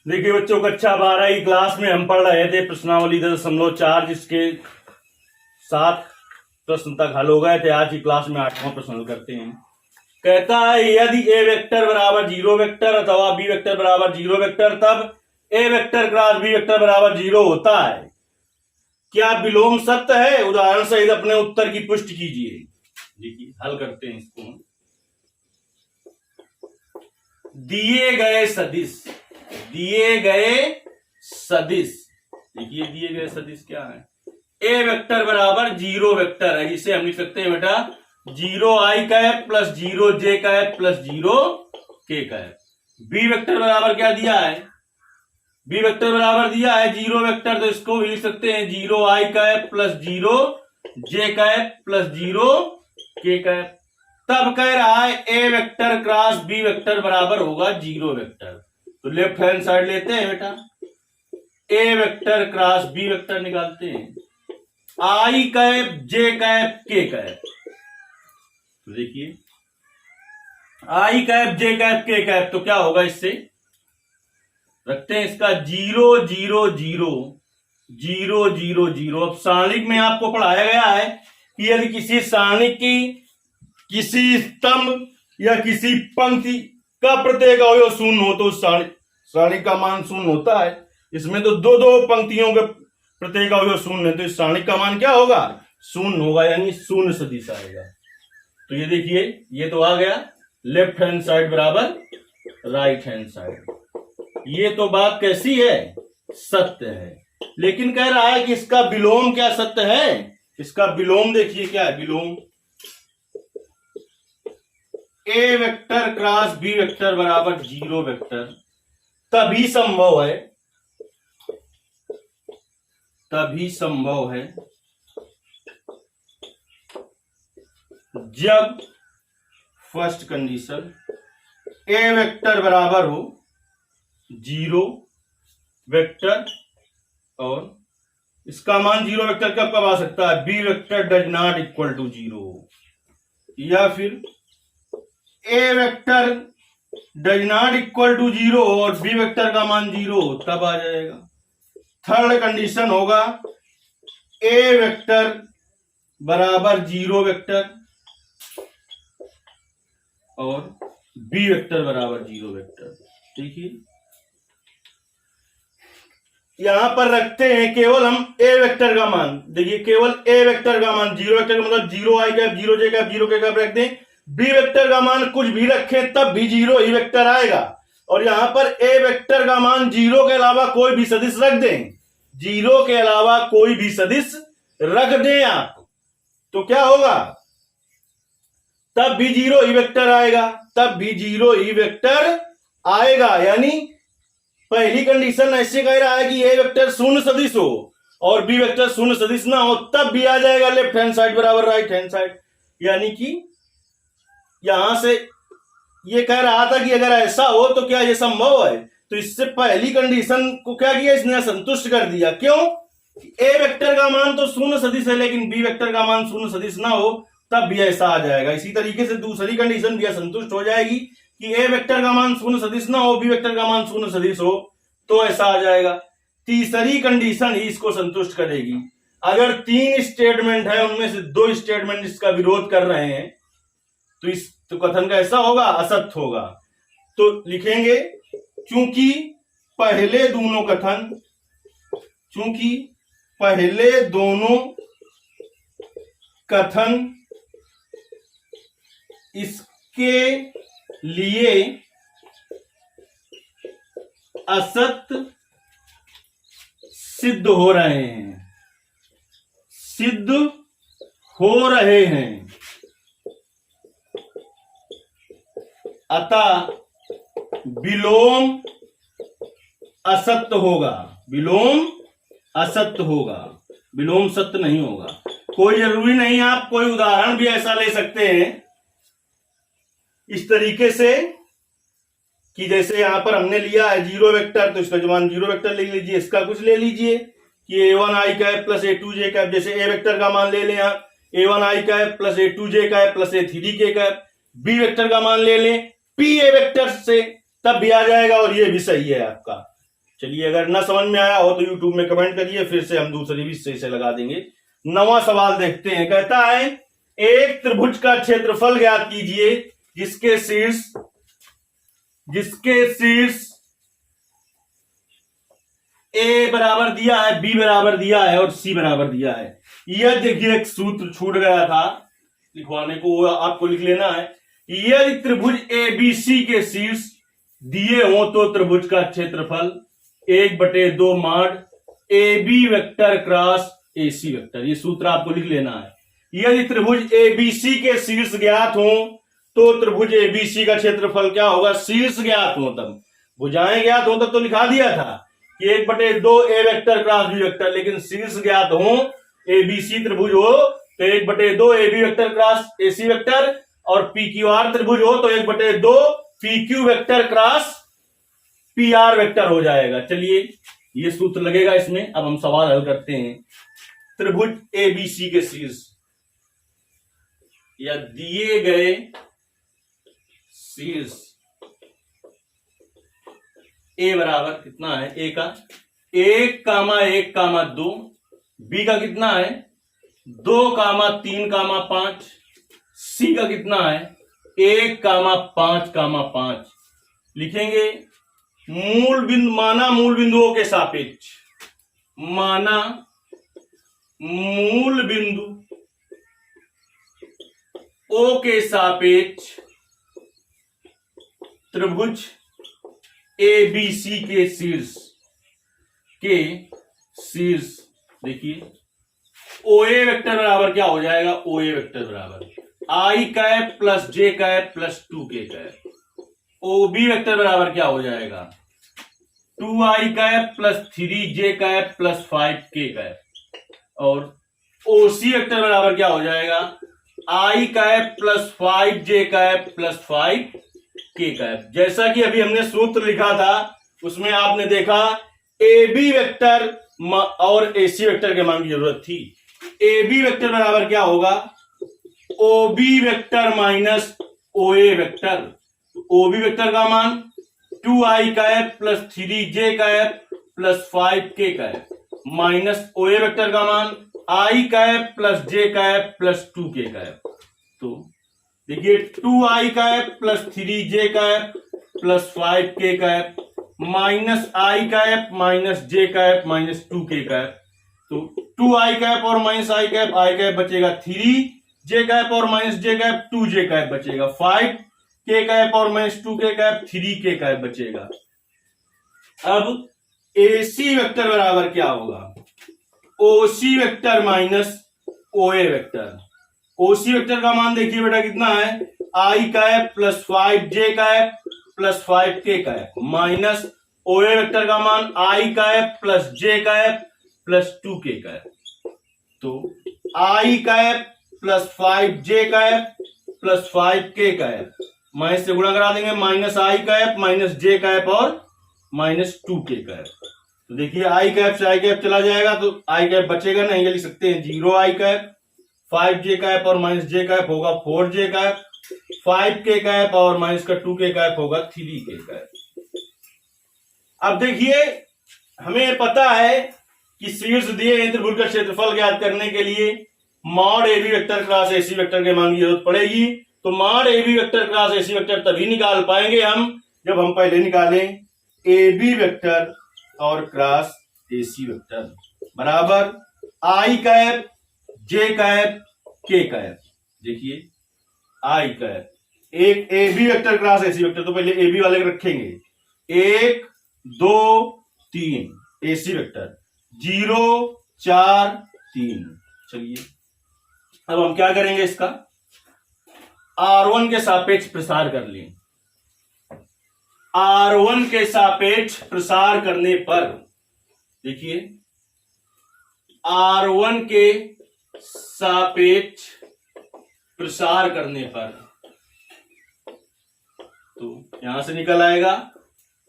देखिए बच्चों, कक्षा 12 की क्लास में हम पढ़ रहे थे प्रश्नावली 10.4, जिसके 7 प्रश्न तक हल हो गए थे। आज की क्लास में 8वां प्रश्न हल करते हैं। कहता है यदि ए वेक्टर बराबर 0 वेक्टर अथवा बी वेक्टर बराबर 0 वेक्टर, तब ए वेक्टर क्रॉस बी वेक्टर बराबर 0 होता है। क्या विलोम सत्य है? उदाहरण सहित अपने उत्तर की पुष्टि कीजिए। देखिए हल करते हैं इसको। दिए गए सदिश देखिए दिए गए सदिश क्या है? ए वेक्टर बराबर 0 वेक्टर है, जिसे हम लिख सकते हैं बेटा 0i cap plus 0j cap plus 0k cap. B vector बराबर क्या दिया है? बी वेक्टर बराबर दिया है 0 वेक्टर, तो इसको भी लिख सकते हैं 0i cap plus 0j cap plus 0k cap. तब कह रहा है ए वेक्टर क्रॉस बी वेक्टर बराबर होगा 0 वेक्टर। तो लेफ्ट हैंड साइड लेते हैं बेटा, ए वेक्टर क्रॉस बी वेक्टर निकालते हैं, आई cap J cap K cap. तो देखिए I cap J cap K cap, तो क्या होगा? इससे रखते हैं इसका 0 0 0 0 0 0। अब सारणिक में आपको पढ़ाया गया है कि यदि किसी सारणिक की किसी स्तंभ या किसी पंक्ति का प्रत्येक अवयव शून्य हो तो उस सारणिक का मान शून्य होता है। इसमें तो दो पंक्तियों के प्रत्येक अवयव शून्य है, तो इस सारणिक का मान क्या होगा? शून्य होगा, यानी शून्य सदिश आएगा। तो ये देखिए, ये तो आ गया लेफ्ट हैंड साइड बराबर राइट हैंड साइड। ये तो बात कैसी है? सत्य है। लेकिन कह रहा है कि इसका विलोम क्या सत्य है? इसका विलोम देखिए क्या है? विलोम ए वेक्टर क्रॉस बी वेक्टर बराबर 0 वेक्टर तभी संभव है जब फर्स्ट कंडीशन ए वेक्टर बराबर हो 0 वेक्टर, और इसका मान 0 वेक्टर कब आ सकता है? B vector does not equal to 0, या फिर A vector does not equal to 0 और बी वेक्टर का मान 0 तब आ जाएगा। थर्ड कंडीशन होगा ए वेक्टर बराबर 0 वेक्टर और बी वेक्टर बराबर 0 वेक्टर। देखिए यहां पर रखते हैं केवल हम ए वेक्टर का मान। देखिए केवल ए वेक्टर का मान, 0 वेक्टर का मतलब 0i cap 0j cap 0k cap रख दें। बी वेक्टर का मान कुछ भी रखें तब भी 0 ही वेक्टर आएगा। और यहां पर ए वेक्टर का मान 0 के अलावा कोई भी सदिश रख दें, 0 के अलावा कोई भी सदिश रख दें आप, तो क्या होगा? तब भी 0 ही वेक्टर आएगा। यानी पहली कंडीशन ऐसे कह रहा है कि ए वेक्टर शून्य सदिश हो और बी वेक्टर शून्य सदिश ना हो, तब भी आ जाएगा लेफ्ट हैंड साइड बराबर राइट हैंड साइड। यानी कि यहां से ये कह रहा था कि अगर ऐसा हो तो क्या ये संभव है? तो इससे पहली कंडीशन को क्या किया? इसने संतुष्ट कर दिया। क्यों? ए वेक्टर का मान तो शून्य सदिश है, लेकिन बी वेक्टर का मान शून्य सदिश ना हो तब भी ऐसा आ जाएगा। इसी तरीके से दूसरी कंडीशन भी संतुष्ट हो जाएगी कि ए वेक्टर का मान शून्य सदिश ना हो, बी वेक्टर का मान शून्य सदिश हो, तो ऐसा आ जाएगा। तीसरी कंडीशन ही इसको संतुष्ट करेगी। अगर 3 स्टेटमेंट है, उनमें से 2 स्टेटमेंट इसका विरोध कर रहे हैं, तो इस तो कथन का ऐसा होगा असत्य होगा। तो लिखेंगे चूंकि पहले दोनों कथन इसके लिए असत्य सिद्ध हो रहे हैं, अतः विलोम असत्य होगा। विलोम सत्य नहीं होगा। कोई जरूरी नहीं, आप कोई उदाहरण भी ऐसा ले सकते हैं इस तरीके से कि जैसे यहां पर हमने लिया है 0 वेक्टर, तो इसका जो मान 0 वेक्टर ले लीजिए। इसका कुछ ले लीजिए कि a1i cap plus a2j cap, जैसे ए वेक्टर का मान ले लें आप a1i cap plus a2j cap plus a3j cap. B vector का मान ले लें p a वेक्टर से, तब भी आ जाएगा और ये भी सही है आपका। चलिए, अगर ना समझ में आया हो तो यूट्यूब में कमेंट करिए, फिर से हम दूसरी भी सही से लगा देंगे। 9वां सवाल देखते हैं। कहता है एक त्रिभुज का क्षेत्रफल ज्ञात कीजिए जिसके शीर्ष ए बराबर दिया है, बी बराबर दिया है और सी बराबर दिया है। यह देखिए एक सूत्र छूट गया था लिखवाने को, वो आपको लिख लेना है। यदि त्रिभुज ए बी सी के शीर्ष दिए हो तो त्रिभुज का क्षेत्रफल 1/2 mod A B vector cross A C vector. ये सूत्र आपको लिख लेना है। यदि त्रिभुज ए बी सी के शीर्ष ज्ञात हो तो त्रिभुज ए बी सी का क्षेत्रफल क्या होगा? शीर्ष ज्ञात हो तब, भुजाएं ज्ञात हो तब तो लिखा दिया था कि 1/2 ए वेक्टर क्रॉस बी वेक्टर, लेकिन शीर्ष ज्ञात हो ए बी सी त्रिभुज हो तो 1/2 A B vector cross A C vector, और पी क्यू आर त्रिभुज हो तो 1/2 P Q vector cross P R vector हो जाएगा। चलिए, ये सूत्र लगेगा इसमें। अब हम सवाल हल करते हैं। त्रिभुज ए बी सी के शीर्ष या दिए गए शीर्ष ए बराबर कितना है? ए का 1,1,2, बी का कितना है? 2,3,5, सी का कितना है? 1,5,5। लिखेंगे मूल बिंदु, माना मूल बिंदुओं के सापेक्ष, माना मूल बिंदु ओ के सापेक्ष त्रिभुज ए बी सी के शीर्ष देखिए ओ ए वेक्टर बराबर क्या हो जाएगा? ओ ए वेक्टर बराबर I cap plus J cap plus 2k cap. O B vector बराबर क्या हो जाएगा? 2i cap plus 3j cap plus 5k cap. और ओ सी वेक्टर बराबर क्या हो जाएगा? I cap plus 5j cap plus 5k cap. जैसा कि अभी हमने सूत्र लिखा था उसमें आपने देखा ए बी वेक्टर और ए सी वेक्टर के मान की जरूरत थी। ए बी वेक्टर बराबर क्या होगा? O B vector minus O A vector. O B vector का मान 2i cap plus 3j cap plus 5k cap minus O A vector का मान i cap plus j cap plus 2k cap. तो देखिए 2i cap plus 3j cap plus 5k cap minus i cap minus j cap minus 2k cap. तो 2i cap और minus i cap बचेगा 3j cap और minus j cap 2j cap बचेगा, 5k cap और minus 2k cap 3k cap बचेगा। अब AC vector बराबर क्या होगा? OC vector minus OA vector. OC vector का मान देखिए बेटा कितना है? I cap plus 5j cap plus 5k cap minus OA vector का मान I cap plus j cap plus 2k cap. तो I cap plus 5j cap plus 5k cap minus से गुणा करा देंगे, minus I cap minus j cap और minus 2k cap. तो देखिए I कैप से I कैप चला जाएगा तो I कैप बचेगा नहीं, ये लिख सकते हैं 0 I कैप, 5j कैप और माइनस j कैप होगा 4j कैप, 5k कैप और माइनस का 2k कैप होगा 3k कैप। अब देखिए हमें पता है कि शीर्ष दिए त्रिभुज का क्षेत्रफल ज्ञात करने के लिए mod A B vector cross A C vector के मान की जरूरत पड़ेगी। तो mod A B vector cross A C vector तभी निकाल पाएंगे हम जब हम पहले निकालें ए बी वेक्टर और क्रॉस ए सी वेक्टर बराबर I cap J cap K cap. देखिए आई कैप एक A B vector cross A C vector, तो पहले ए बी वाले रखेंगे 1 2 3 ए सी वेक्टर 0 4 3। चलिए अब हम क्या करेंगे, इसका R1 के सापेक्ष प्रसार कर लें। R1 के सापेक्ष प्रसार करने पर देखिए R1 के सापेक्ष प्रसार करने पर तो यहां से निकल आएगा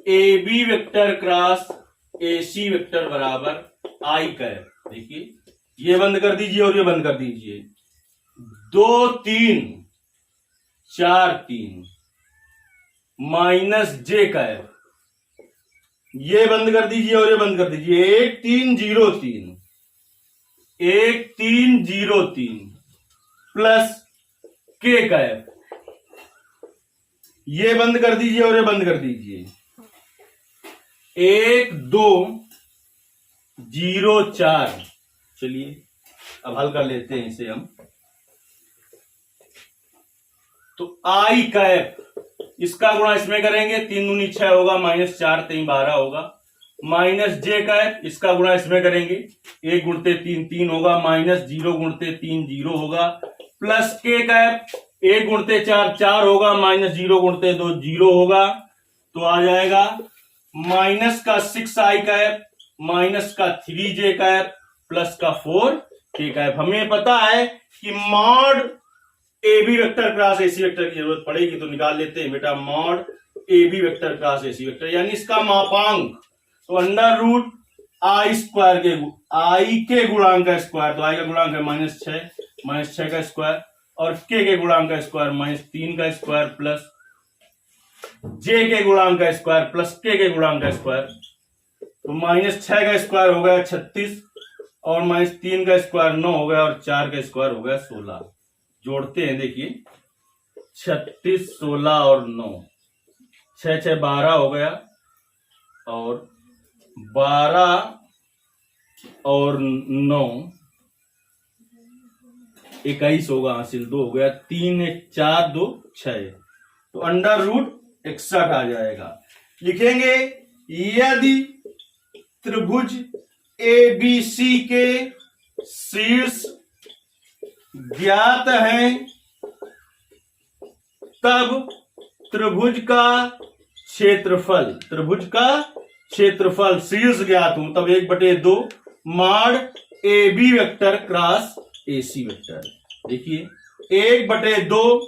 A B vector cross A C vector बराबर आई कैप। देखिए ये बंद कर दीजिए और ये बंद कर दीजिए, 2 3 4 3 माइनस जे कैप ये बंद कर दीजिए और ये बंद कर दीजिए। 1303 1303 प्लस के का एफ, ये बंद कर दीजिए और ये बंद कर दीजिए। 1204। चलिए अब हल कर लेते हैं इसे हम। तो आई का एफ, इसका गुणा इसमें करेंगे, 3 दूनी 6 होगा, माइनस 4 3 12 होगा। माइनस जे का एफ, इसका गुणा इसमें करेंगे, 1 गुणते 3 3 होगा, माइनस 0 गुणते 3 0 होगा, प्लस के का एफ, 1 गुणते 4 4 होगा, माइनस 0 गुणते 2 0 होगा। तो आ जाएगा माइनस का 6 आई का एफ, माइनस का 3 जे का एफ, प्लस का 4 के का एफ। हमें पता है कि mod A B vector cross AC vector की जरूरत पड़ेगी, तो निकाल लेते हैं बेटा mod A B vector cross AC vector, यानी इसका मापांक। तो अंडर रूट आई स्क्वायर के आई के गुणांक का स्क्वायर, तो आई का गुणांक है -6 का स्क्वायर, और के गुणांक का स्क्वायर -3 का स्क्वायर, प्लस जे के गुणांक का स्क्वायर प्लस के गुणांक का स्क्वायर। तो -6 का स्क्वायर हो गया 36, और -3 का स्क्वायर 9 हो गया, और 4 का स्क्वायर हो गया 16। जोड़ते हैं, देखिए 36 16 और 9, 6 6 12 हो गया, और 12 और 9 21 होगा, हासिल 2 हो गया, 3 1 4 2 6। तो अंडर रूट 61 आ जाएगा। लिखेंगे यदि त्रिभुज ABC के शीर्ष ज्ञात हैं, तब त्रिभुज का क्षेत्रफल शीर्ष ज्ञात हो तब 1/2 mod AB vector cross AC vector. देखिए 1/2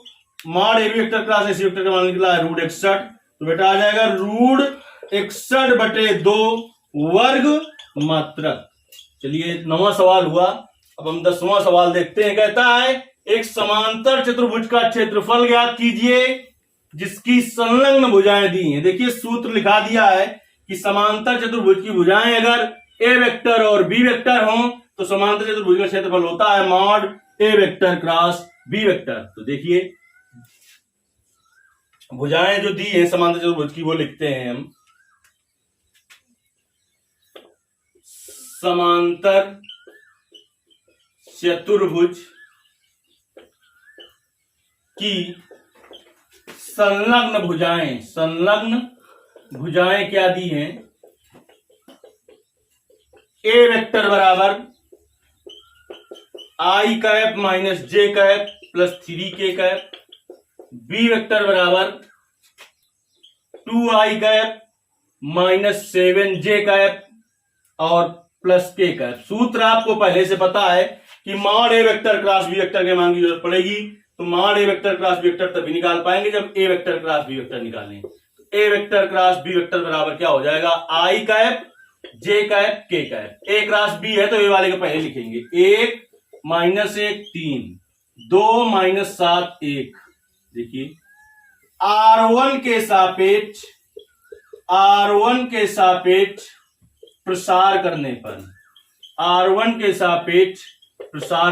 mod AB vector cross AC vector का मान निकला है √61, तो बेटा आ जाएगा √61/2 वर्ग मात्रक। चलिए 9वां सवाल हुआ। अब हम 10वां सवाल देखते हैं। कहता है एक समांतर चतुर्भुज का क्षेत्रफल ज्ञात कीजिए जिसकी संलग्न भुजाएं दी हैं। देखिए सूत्र लिखा दिया है कि समांतर चतुर्भुज की भुजाएं अगर ए वेक्टर और बी वेक्टर हों तो समांतर चतुर्भुज का क्षेत्रफल होता है मॉड ए वेक्टर क्रॉस बी वेक्टर। तो देखिए भुजाएं जो दी है समांतर चतुर्भुज की वो लिखते हैं हम। समांतर चतुर्भुज की संलग्न भुजाएं क्या दी हैं? ए वेक्टर बराबर आई का एफ माइनस जे का एफ प्लस 3k का एफ, बी वेक्टर बराबर 2i का एफ माइनस 7j का एफ और प्लस के का एफ। सूत्र आपको पहले से पता है कि मॉड ए वेक्टर क्रॉस बी वेक्टर के मान की जरूरत पड़ेगी, तो मॉड ए वेक्टर क्रॉस बी वेक्टर तभी निकाल पाएंगे जब ए वेक्टर क्रॉस बी वेक्टर निकालें। ए वेक्टर क्रॉस बी वेक्टर बराबर क्या हो जाएगा? आई का एफ जे का एफ के का एफ। ए क्रॉस बी है तो ए वाले को पहले लिखेंगे, 1 -1 3 2 -7 1। देखिए R1 के सापेक्ष प्रसार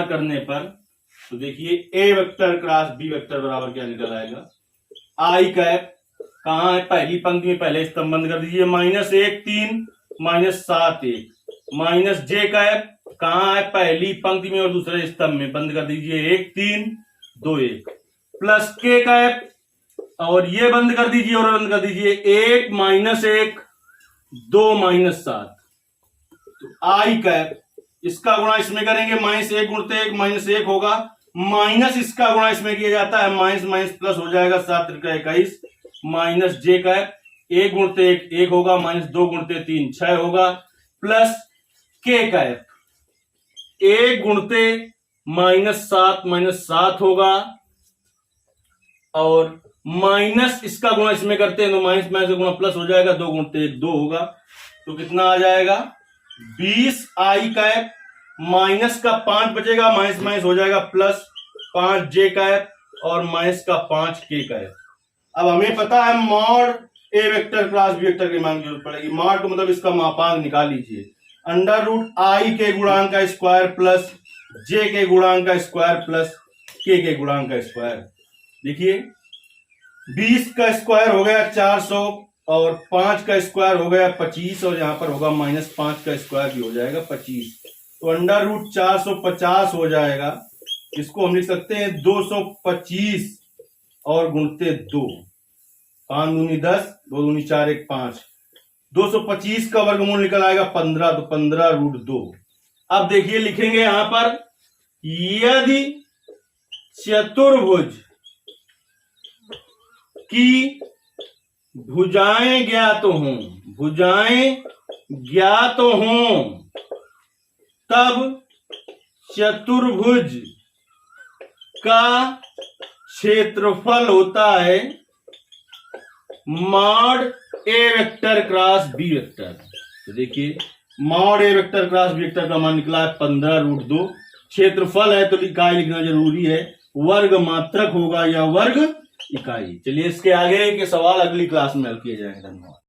करने पर तो देखिए ए वेक्टर क्रॉस बी वेक्टर बराबर क्या निकल आएगा? आई का एफ कहां है? पहली पंक्ति में पहले स्तंभ बंद कर दीजिए, -1 3 -7 1। माइनस जे का एफ कहां है? पहली पंक्ति में और दूसरे स्तंभ में बंद कर दीजिए, 1 3 2 1। प्लस के का एफ और ये बंद कर दीजिए और बंद कर दीजिए, 1 -1 2 -7। तो आई का एफ इसका गुणा इसमें करेंगे, -1 गुणते 1 -1 होगा, माइनस इसका गुणा इसमें किया जाता है, माइनस माइनस प्लस हो जाएगा, 7 × 21 माइनस जे का एफ 1 गुणते 1 1 होगा, -2 गुणते 3 6 होगा, प्लस के का एफ 1 गुणते -7 -7 होगा, और माइनस इसका गुणा इसमें करते हैं तो माइनस माइनस का गुणा प्लस हो जाएगा, 2 गुणते 1 2 होगा। तो कितना आ जाएगा? 20 आई का एफ माइनस का 5 बचेगा, माइनस माइनस हो जाएगा प्लस 5 जे का एफ और माइनस का 5 के का एफ। अब हमें पता है मॉड ए वेक्टर प्लस बी वेक्टर की मान की जरूरत पड़ेगी। मॉड का मतलब इसका मापांक निकाल लीजिए, अंडर रूट आई के गुणांक का स्क्वायर प्लस जे के गुणांक का स्क्वायर प्लस के गुणांक का स्क्वायर। देखिए 20 का स्क्वायर हो गया 400 और 5 का स्क्वायर हो गया 25 और यहाँ पर होगा -5 का स्क्वायर भी हो जाएगा 25, तो अंडर रूट 450 हो जाएगा। इसको हम लिख सकते हैं 225 और गुणते 2, 5 दूनी 10, 2 दूनी 4, 1 5, 225 का वर्गमूल निकल आएगा 15, तो 15 रूट 2। अब देखिए लिखेंगे यहां पर, यदि चतुर्भुज की भुजाएं ज्ञात हों, भुजाएं ज्ञात हों, तब चतुर्भुज का क्षेत्रफल होता है मॉड ए वेक्टर क्रॉस बी वेक्टर। तो देखिए मॉड ए वेक्टर क्रॉस बी वेक्टर का मान निकला है 15 रूट 2। क्षेत्रफल है तो इकाई लिखना जरूरी है, वर्ग मात्रक होगा या वर्ग इकाई। चलिए इसके आगे के सवाल अगली क्लास में हल किए जाएंगे। धन्यवाद।